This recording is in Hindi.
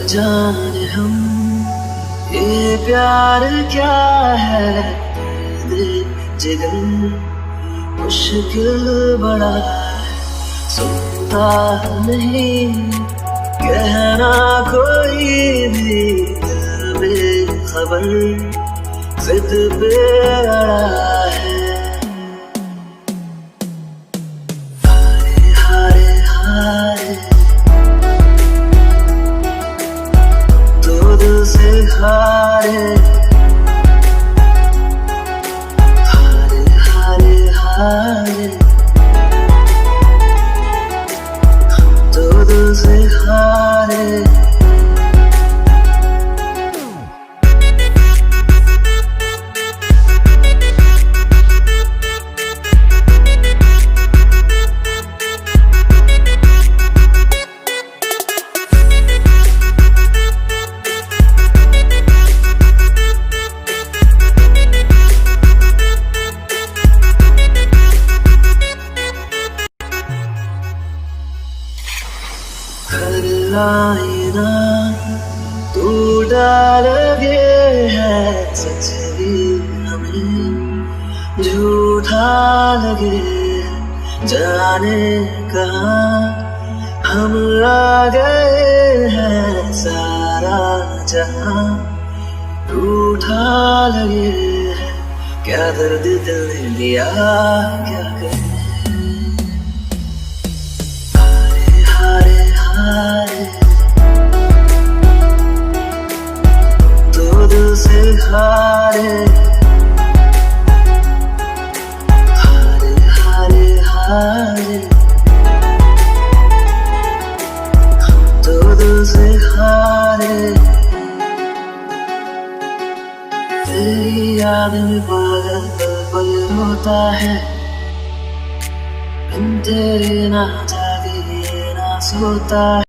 जाने हम ये प्यार क्या है, दर्द जिगर मुश्किल बड़ा है, सुनता नहीं कहना कोई भी, दिल बेखबर जिद पे अड़ा है। हारे हारे हारे तो दिल से हारे, हारे हारे हारे तो दिल से हारे। हर आईना तू डाल गए है, सच भी हमें झूठा लगे, जाने कहाँ हम आ गए हैं, सारा जहां रूठा लगे है, क्या दर्द दिल ने दिया क्या करे। हारे तो दिल से हारे, हारे हारे हारे तो दिल से हारे। तेरी याद में पागल पल पल होता है, बिन तेरे ना जागे ना सोता है।